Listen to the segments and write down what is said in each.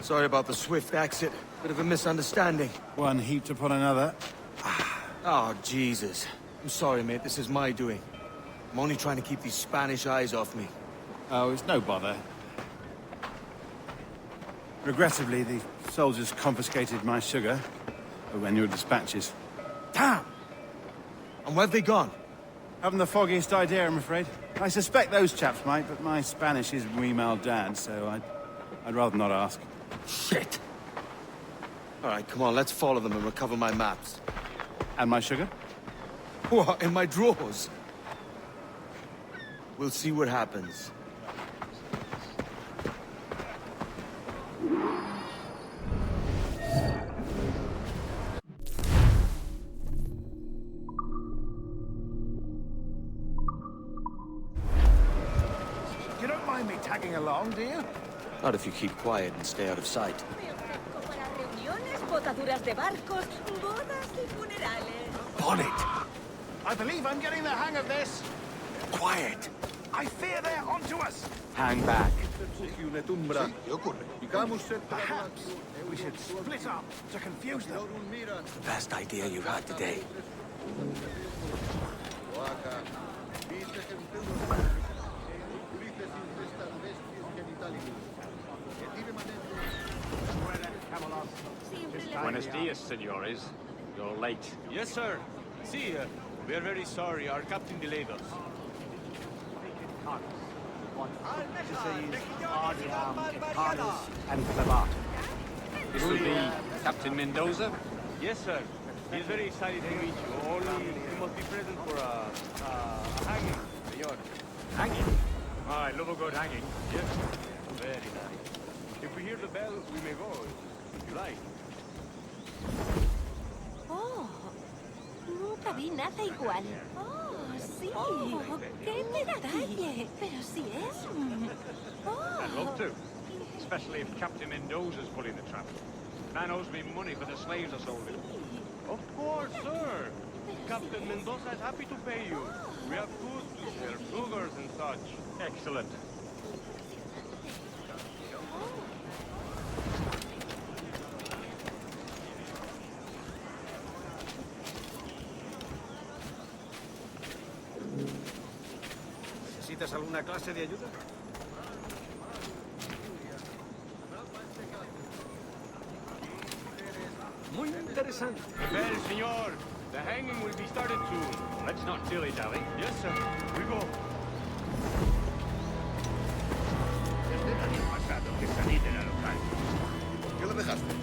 Sorry about the swift exit. Bit of a misunderstanding. One heaped upon another. Oh, Jesus. I'm sorry, mate. This is my doing. I'm only trying to keep these Spanish eyes off me. Oh, it's no bother. Regrettably, the soldiers confiscated my sugar when your dispatches. Damn! And where've they gone? Haven't the foggiest idea, I'm afraid. I suspect those chaps might, but my Spanish is wee mal dad, so I'd rather not ask. Shit! Alright, come on, let's follow them and recover my maps. And my sugar? What, in my drawers? We'll see what happens. You don't mind me tagging along, do you? Not if you keep quiet and stay out of sight. Bonnet! I believe I'm getting the hang of this. Quiet! I fear they're onto us. Hang back. Perhaps we should split up to confuse them. The best idea you've had today. Buenos dias, senores. You're late. Yes, sir. See, we are very sorry. Our captain delayed us. This will be Captain Mendoza? Yes, sir. He is very excited to meet you. Only you must be present for a hanging, senor. Hanging? Oh, I love a good hanging. Yes. Very nice. If we hear the bell, we may go, if you like. Oh, nunca vi nada igual. Oh, sí. Oh, qué detalle. Pero sí es. I'd love to. Especially if Captain Mendoza's pulling the trap. Man owes me money for the slaves I sold him. Of course, sir. Captain Mendoza is happy to pay you. We have food to share, sugars and such. Excellent. ¿Necesitas alguna clase de ayuda? Muy interesante. Well, senor, the hanging will be started soon. Let's not dilly-dally. Yes, sir. We go. El año pasado que salí de la local. ¿Por qué lo dejaste?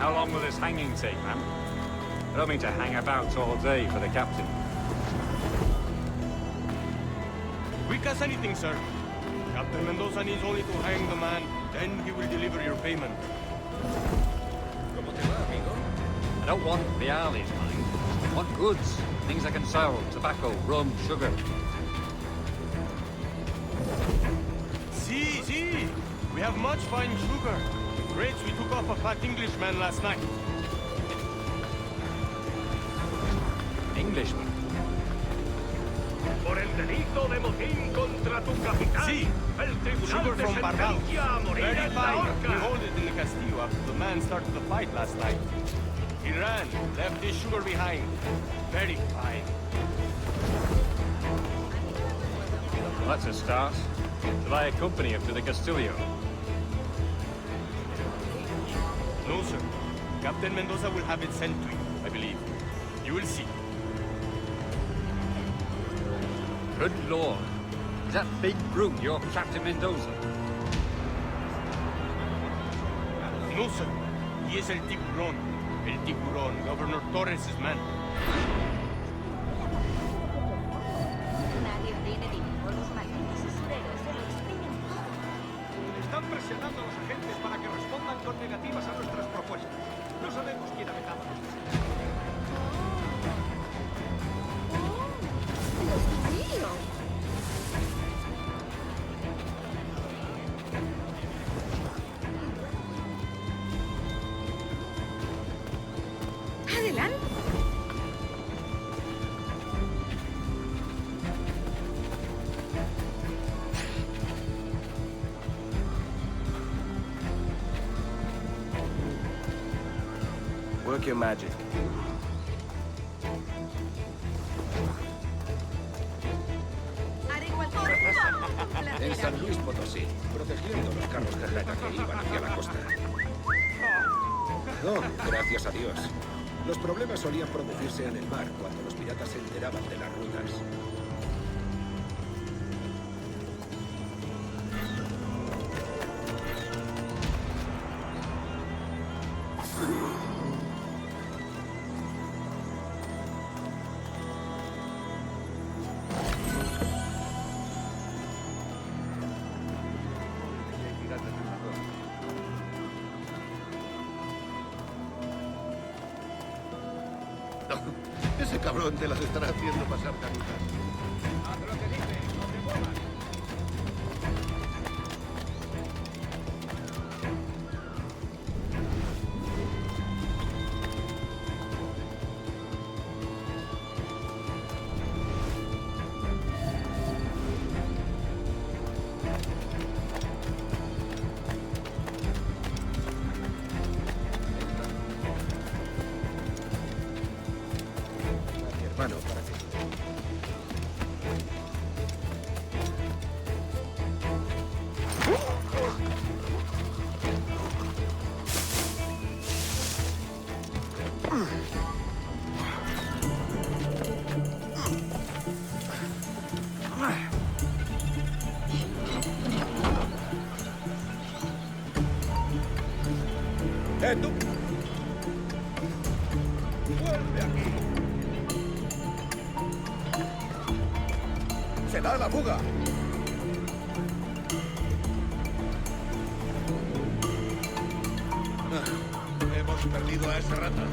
How long will this hanging take, ma'am? I don't mean to hang about all day for the captain. Quick as anything, sir. Captain Mendoza needs only to hang the man, then he will deliver your payment. ¿Cómo te va, amigo? I don't want reales, mind. I want goods. Things I can sell. Tobacco, rum, sugar. Sí, sí. We have much fine sugar. Rates we took off a fat Englishman last night. Englishman? Por el delito de motín contra tu capitán. Sí. El tribunal Sugar te from Barbados. sentencia a morir Very en la fine. We horca. hold it in the Castillo after the man started the fight last night. He ran, left his sugar behind. Very fine. Well, that's a start. Shall I accompany him to the Castillo? No, sir. Captain Mendoza will have it sent to you, I believe. You will see. Good Lord. Is that big brute your Captain Mendoza? No, sir. He is el tiburón. El tiburón, Governor Torres' man. Nadie tiene dinero, los malditos usureros se lo exprimen todo. Están presionando a los agentes para que respondan con negativas a nuestras propuestas. No sabemos quién ha vetado nuestras ideas. ¡Dios mío! ¡Adelante! Work your magic. Haré cualquier cosa. En San Luis Potosí, protegiendo los carros de reta que iban hacia la costa. No, gracias a Dios. Los problemas solían producirse en el mar cuando los piratas se enteraban de las rutas. Ese cabrón te las estará haciendo pasar canutas. Haz lo que dice, no te muevas. Mi hermano, para ti. ¡Tú! ¡Vuelve aquí! ¡Se da la fuga! Hemos perdido a ese rata.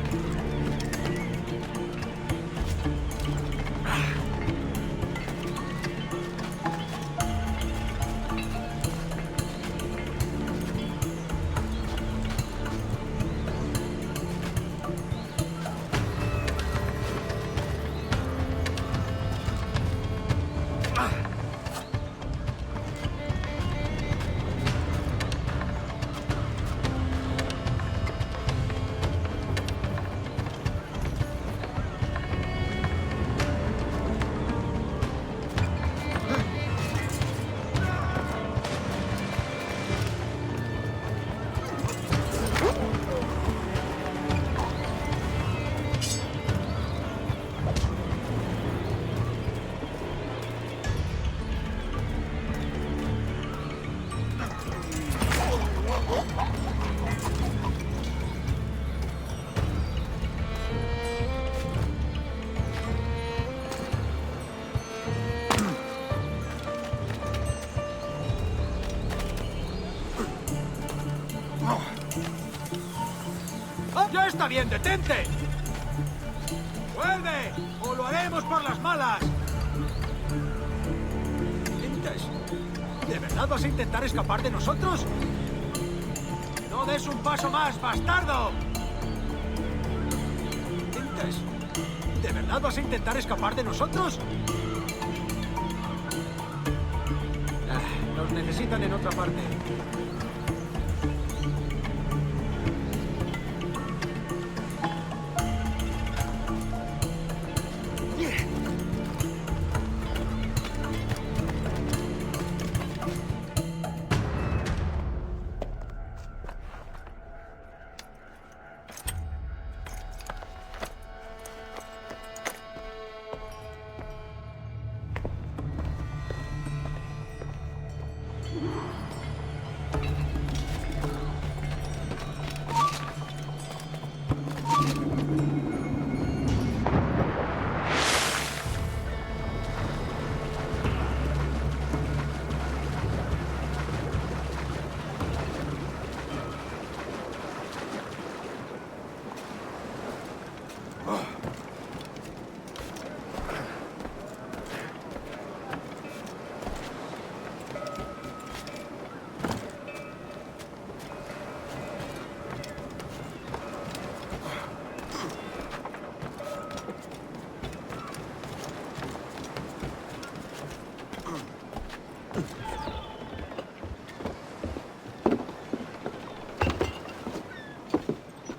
¡Ya está bien, detente! ¡Vuelve! ¡O lo haremos por las malas! ¿Entiendes? ¿De verdad vas a intentar escapar de nosotros? ¡No des un paso más, bastardo! ¿Dices? ¿De verdad vas a intentar escapar de nosotros? Nos necesitan en otra parte.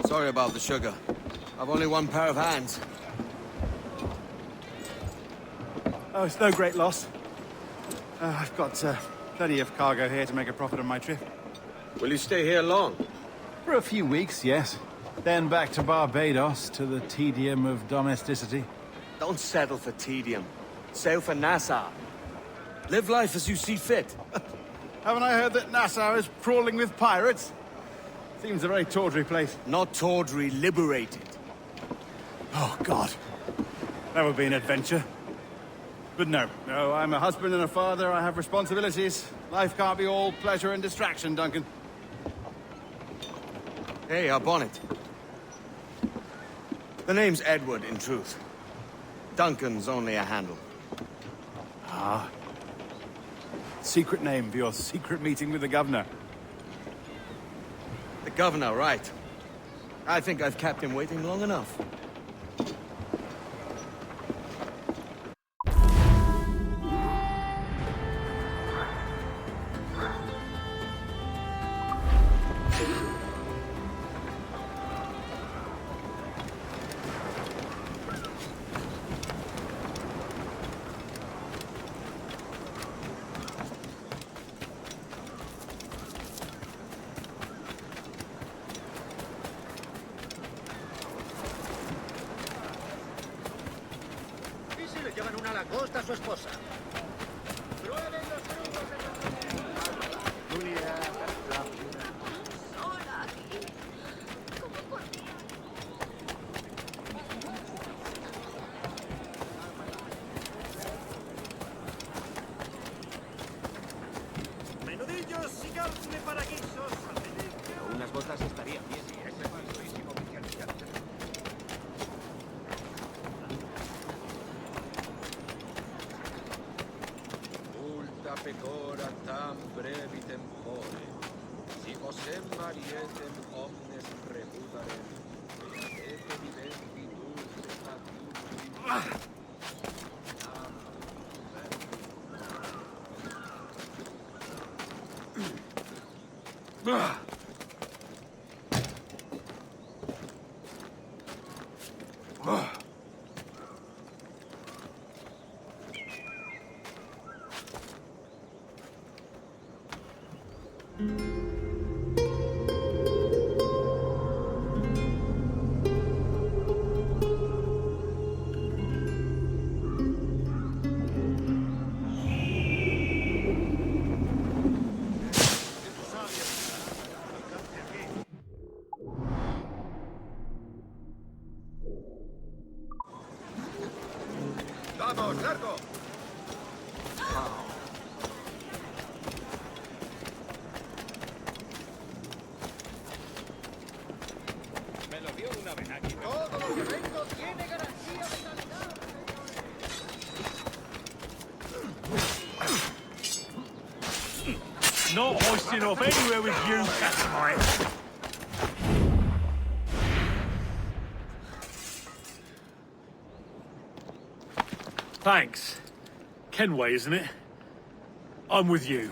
Sorry about the sugar. I've only one pair of hands. Oh, it's no great loss. I've got plenty of cargo here to make a profit on my trip. Will you stay here long? For a few weeks, yes. Then back to Barbados, to the tedium of domesticity. Don't settle for tedium. Sail for Nassau. Live life as you see fit. Haven't I heard that Nassau is crawling with pirates? Seems a very tawdry place. Not tawdry, liberated. Oh, God. That would be an adventure. But no, I'm a husband and a father. I have responsibilities. Life can't be all pleasure and distraction, Duncan. Hey, our bonnet. The name's Edward, in truth. Duncan's only a handle. Ah. Secret name for your secret meeting with the governor. The governor, right. I think I've kept him waiting long enough. ¿Y si le llevan una langosta a su esposa? ¡Prueben los trucos de Sola aquí. ¿Cómo podía? Menudillos y calce para guisos. Unas botas estarían bien. Sí, ese falsísimo oficial. Multa pecora tam brevi tempore, si possem marietem omnes reputarem, beatete viventi dulce patium. ¡Vamos, largo! Me lo dio una vez aquí. Todo lo que vengo tiene garantía de calidad. Not hoisting off anywhere with you, Catamite. Thanks. Kenway, isn't it? I'm with you.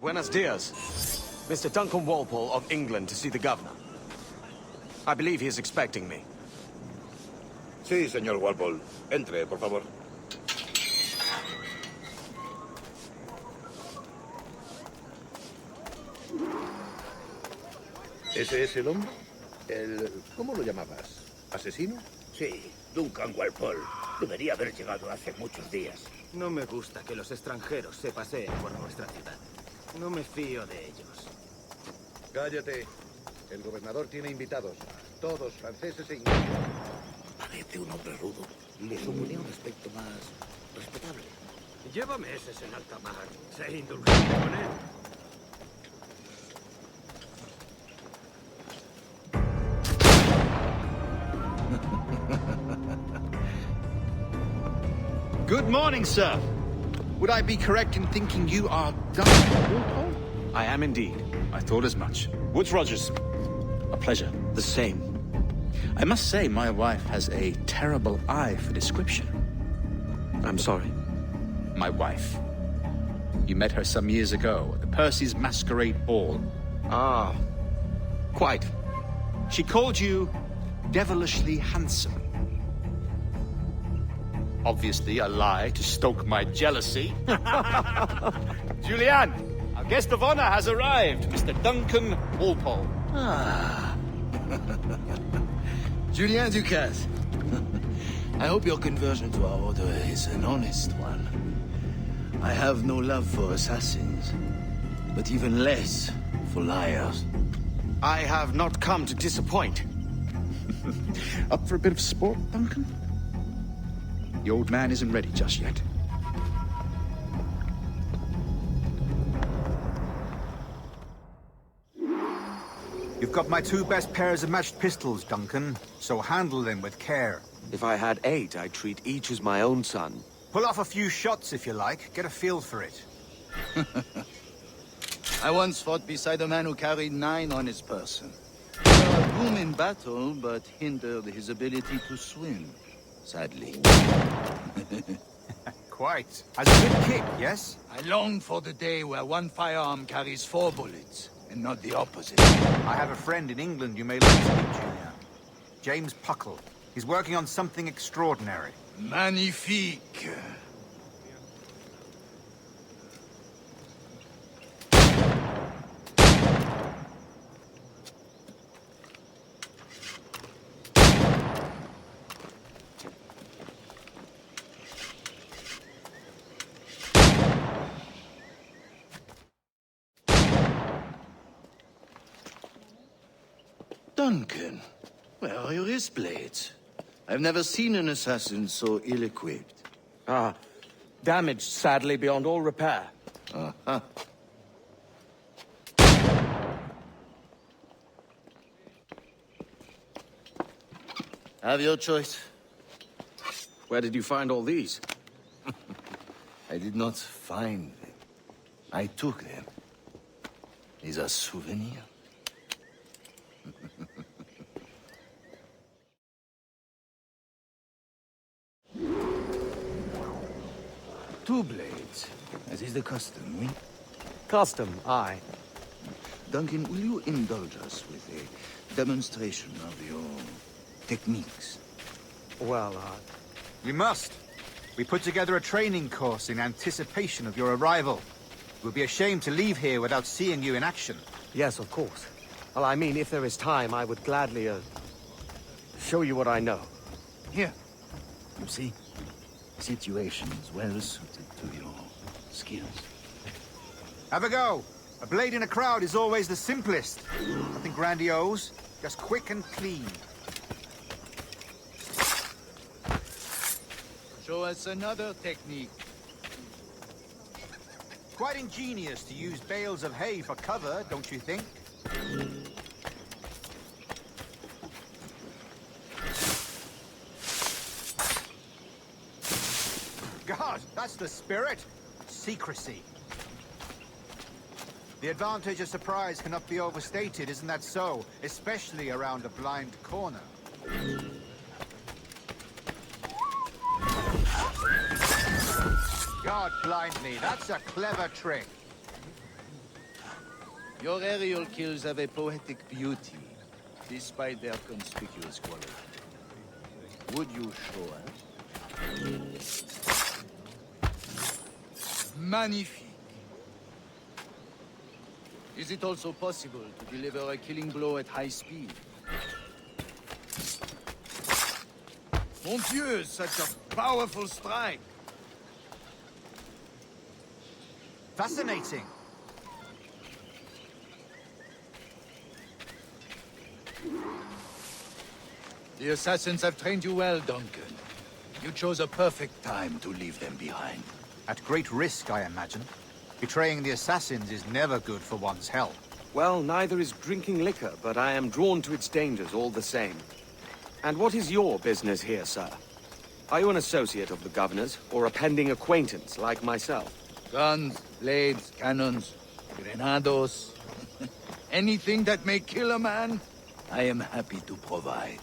Buenos dias. Mr. Duncan Walpole of England to see the governor. I believe he is expecting me. Sí, señor Walpole. Entre, por favor. ¿Ese es el hombre? ¿Cómo lo llamabas? ¿Asesino? Sí, Duncan Walpole. Debería haber llegado hace muchos días. No me gusta que los extranjeros se paseen por nuestra ciudad. No me fío de ellos. Cállate. El gobernador tiene invitados. Todos franceses e ingleses. Parece un hombre rudo. Le suponía un aspecto más respetable. Lleva meses en alta mar. Sé indulgente con él. Good morning, sir. Would I be correct in thinking you are Duncan Walpole? I am indeed. I thought as much. Woods Rogers. A pleasure. The same. I must say, my wife has a terrible eye for description. I'm sorry. My wife. You met her some years ago at the Percy's Masquerade Ball. Ah, quite. She called you devilishly handsome. Obviously a lie to stoke my jealousy. Julianne, our guest of honor has arrived, Mr. Duncan Walpole. Ah. Julien Ducasse. I hope your conversion to our order is an honest one. I have no love for assassins, but even less for liars. I have not come to disappoint. Up for a bit of sport, Duncan? The old man isn't ready just yet. You've got my 2 best pairs of matched pistols, Duncan, so handle them with care. If I had 8, I'd treat each as my own son. Pull off a few shots if you like. Get a feel for it. I once fought beside a man who carried 9 on his person. A boom in battle, but hindered his ability to swim, sadly. Quite. Has a good kick, yes? I long for the day where one firearm carries 4 bullets, and not the opposite. I have a friend in England you may like to meet, Julian. James Puckle. He's working on something extraordinary. Magnifique. Duncan, where are your wrist blades? I've never seen an assassin so ill-equipped. Ah, damaged, sadly, beyond all repair. Uh-huh. Have your choice. Where did you find all these? I did not find them. I took them. These are souvenirs. two blades, as is the custom, oui? Custom, aye. Duncan, will you indulge us with a demonstration of your techniques? Well, We must. We put together a training course in anticipation of your arrival. It would be a shame to leave here without seeing you in action. yes, of course. Well, I mean, if there is time, I would gladly, show you what I know. Here. You see? Situations well suited to your skills. Have a go. A blade in a crowd is always the simplest. Nothing grandiose, just quick and clean. Show us another technique. Quite ingenious to use bales of hay for cover, don't you think? God, that's the spirit. Secrecy. The advantage of surprise cannot be overstated, isn't that so? Especially around a blind corner. God blind me, that's a clever trick. Your aerial kills have a poetic beauty, despite their conspicuous quality. Would you show us? Magnifique. Is it also possible to deliver a killing blow at high speed? Mon Dieu, such a powerful strike! Fascinating. The assassins have trained you well, Duncan. You chose a perfect time to leave them behind. At great risk, I imagine. Betraying the assassins is never good for one's health. Well, neither is drinking liquor, but I am drawn to its dangers all the same. And what is your business here, sir? Are you an associate of the governor's, or a pending acquaintance like myself? Guns, blades, cannons, grenados. Anything that may kill a man, I am happy to provide.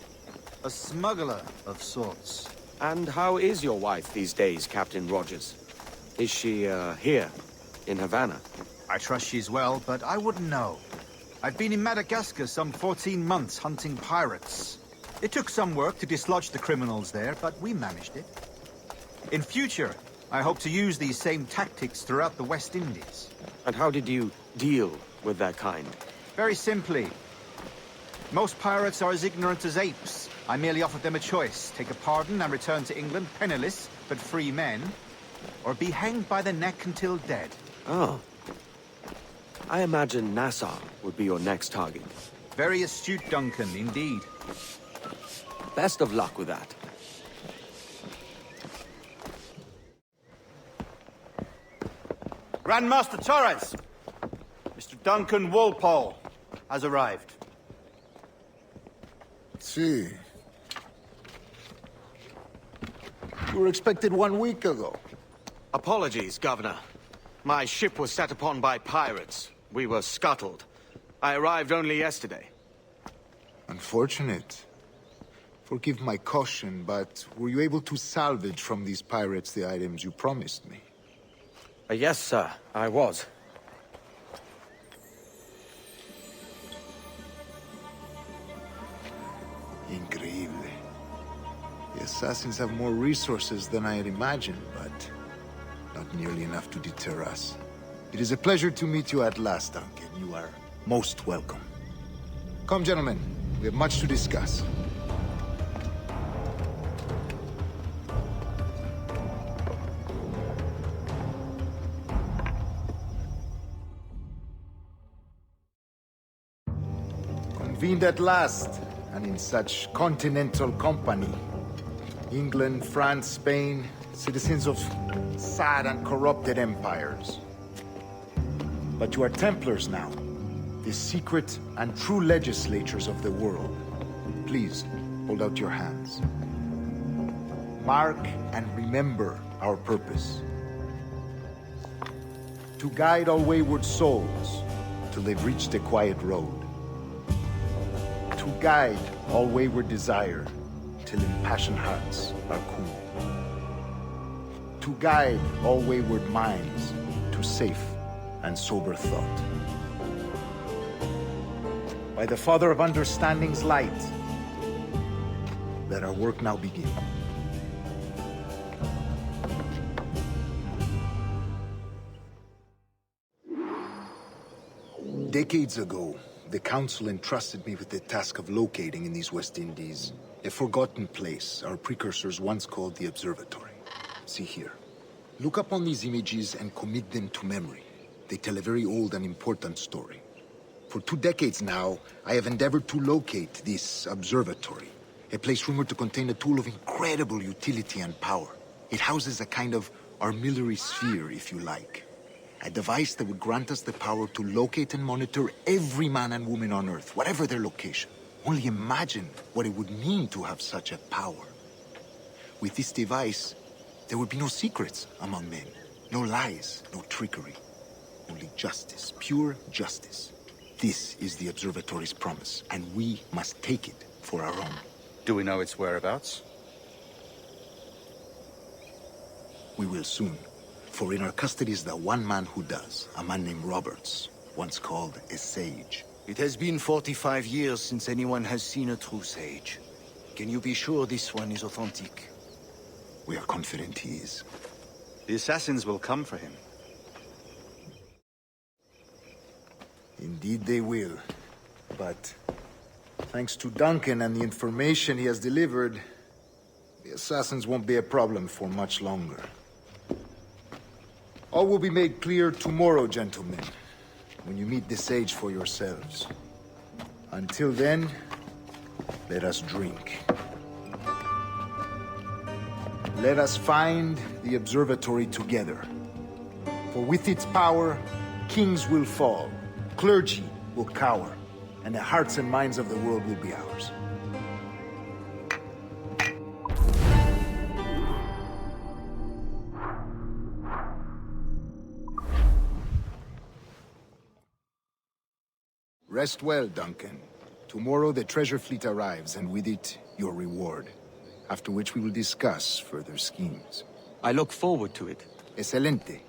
A smuggler of sorts. And how is your wife these days, Captain Rogers? Is she, here, in Havana? I trust she's well, but I wouldn't know. I've been in Madagascar some 14 months hunting pirates. It took some work to dislodge the criminals there, but we managed it. In future, I hope to use these same tactics throughout the West Indies. And how did you deal with that kind? Very simply. Most pirates are as ignorant as apes. I merely offered them a choice. Take a pardon and return to England penniless, but free men. Or be hanged by the neck until dead. Oh. I imagine Nassau would be your next target. Very astute, Duncan, indeed. Best of luck with that. Grandmaster Torres! Mr. Duncan Walpole has arrived. See. You were expected 1 week ago. Apologies, Governor. My ship was set upon by pirates. We were scuttled. I arrived only yesterday. Unfortunate. Forgive my caution, but were you able to salvage from these pirates the items you promised me? Yes, sir, I was. Increíble. The assassins have more resources than I had imagined, but not nearly enough to deter us. It is a pleasure to meet you at last, Duncan. You are most welcome. Come, gentlemen. We have much to discuss. Convened at last, and in such continental company. England, France, Spain, citizens of sad and corrupted empires. But you are Templars now, the secret and true legislators of the world. Please, hold out your hands. Mark and remember our purpose. To guide all wayward souls till they've reached the quiet road. To guide all wayward desire till impassioned hearts are cool. To to guide all wayward minds to safe and sober thought. By the Father of Understanding's light, let our work now begin. Decades ago, the Council entrusted me with the task of locating in these West Indies a forgotten place our precursors once called the Observatory. See here. Look upon these images and commit them to memory. They tell a very old and important story. For 2 decades now, I have endeavored to locate this observatory, a place rumored to contain a tool of incredible utility and power. It houses a kind of armillary sphere, if you like. A device that would grant us the power to locate and monitor every man and woman on Earth, whatever their location. Only imagine what it would mean to have such a power. With this device, there would be no secrets among men, no lies, no trickery. Only justice, pure justice. This is the Observatory's promise, and we must take it for our own. Do we know its whereabouts? We will soon. For in our custody is the one man who does, a man named Roberts, once called a sage. It has been 45 years since anyone has seen a true sage. Can you be sure this one is authentic? We are confident he is. The assassins will come for him. Indeed they will. But thanks to Duncan and the information he has delivered, the assassins won't be a problem for much longer. All will be made clear tomorrow, gentlemen, when you meet the sage for yourselves. Until then, let us drink. Let us find the observatory together. For with its power, kings will fall, clergy will cower, and the hearts and minds of the world will be ours. Rest well, Duncan. Tomorrow the treasure fleet arrives, and with it, your reward. After which we will discuss further schemes. I look forward to it. Excelente.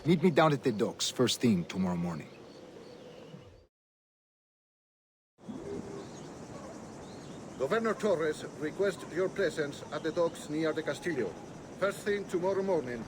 Meet me down at the docks first thing tomorrow morning. Governor Torres requests your presence at the docks near the Castillo. First thing tomorrow morning.